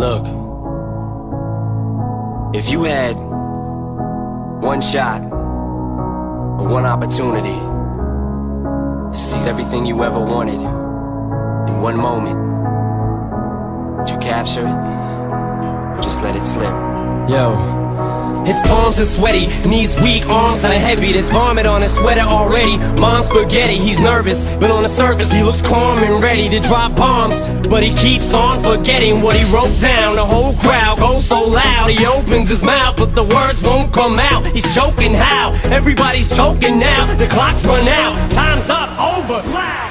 Look, if you had one shot or one opportunity to seize everything you ever wanted in one moment, would you capture it or just let it slip? Yo, his palms are sweaty, knees weak, arms are heavy. There's vomit on his sweater already. Mom's spaghetti, he's nervous, but on the surface he looks calm and ready to drop bombs. But he keeps on forgetting what he wrote down. The whole crowd goes so loud, he opens his mouth, but the words won't come out. He's choking how? Everybody's choking now. The clock's run out, time's up, over, loud.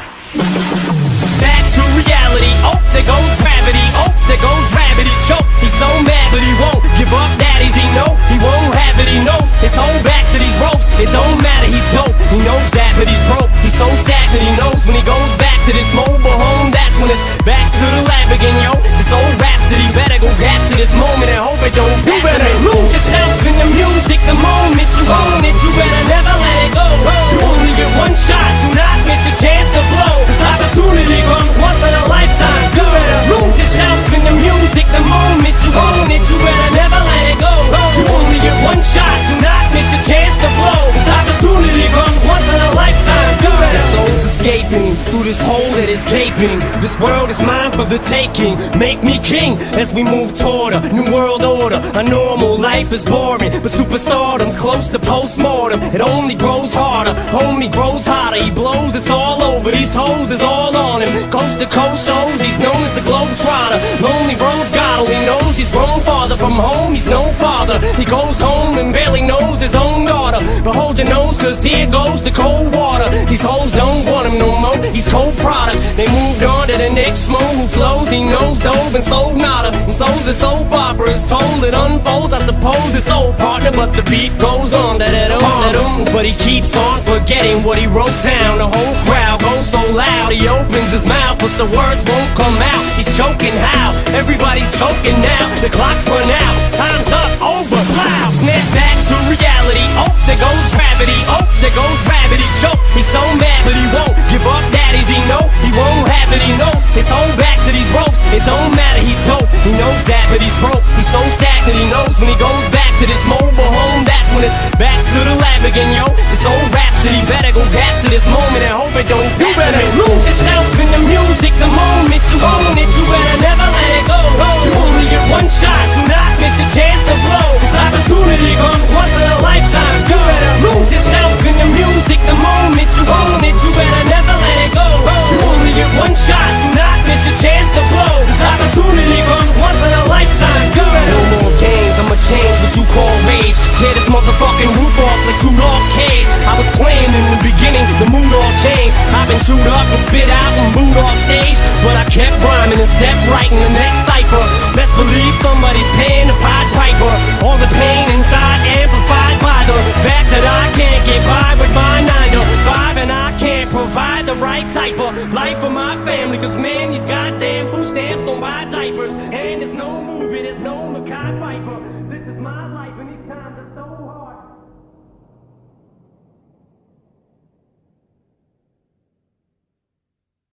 Back to reality, oh, there goes gravity, oh, there goes rabbit, he choke. He's so mad, but he won't give up, daddies, he know he won't have it, he knows his whole back to these ropes. It don't matter, he's dope, he knows that, but he's broke. He's so stagnant, he knows when he goes back to this mobile home, that's when it's back to the lab again, yo. This old rhapsody, better go capture this moment and hope it don't pass. You better lose yourself in the music the moment you own it. You better never let it go. You only get one shot, do not miss your chance to blow. Opportunity comes once in a lifetime. You better lose yourself in the music the moment you own it. You better never let it go. You only get one shot, do not miss your chance to blow. Opportunity comes once in a lifetime. You better. Soul's escaping through this hole that is gaping. This world is mine for the taking. Make me king as we move toward a new world order. A normal life is boring, but superstardom's close to postmortem. It only grows harder, homie grows hotter. He blows, it's all over. These hoes is all on him. Coast to coast shows, he's known as the Globetrotter. Lonely roads God only knows he's grown farther from home. He's no father. He goes home and barely knows his own daughter. But hold your nose, cause here goes the cold water. These hoes don't want him no more. He's cold product. They moved on to the next mo who flows. He knows dove and sold nada. And so the soap opera is told. It unfolds, I suppose, this old partner. But the beat goes on. But he keeps on forgetting what he wrote down. The whole crowd goes so loud. He opens his mouth, but the words won't come out. He's choking how? Everybody's choking now. The clock's run out. Time's up, over, loud. Snap back to reality. Oh, there goes gravity. Oh, there goes rabbit. He choke. He's so mad, but he won't give up. Daddies, he know he won't have it. He knows his whole back to these ropes. It don't matter, he's dope. He knows that, but he's broke. He's so stagnant. He knows when he goes back to this mobile home, that's when it's back to the lab again, yo. This old rhapsody, better go capture this moment and hope it don't pass. You better lose yourself in the music the moment you own it. You better never let it go. You only get one shot, do not miss your chance to blow. This opportunity comes once in a lifetime. You better lose yourself in the music the moment you own it. You better never let it go. You only get one shot, do not miss your chance to blow. This opportunity comes once in a lifetime. You better. No more games, I'ma change what you call rage. Tear this motherfucking roof off like two dogs' cage. I was playing in the beginning, the mood all changed. I've been chewed up and spit out and booed off stage, but I kept rhyming and stepped right in the next cipher. Best believe somebody's paying the Pied Piper. All the pain inside amplified by the fact that I can't get by with my 9 to 5, and I can't provide the right type of life for my family. Cause man, these guys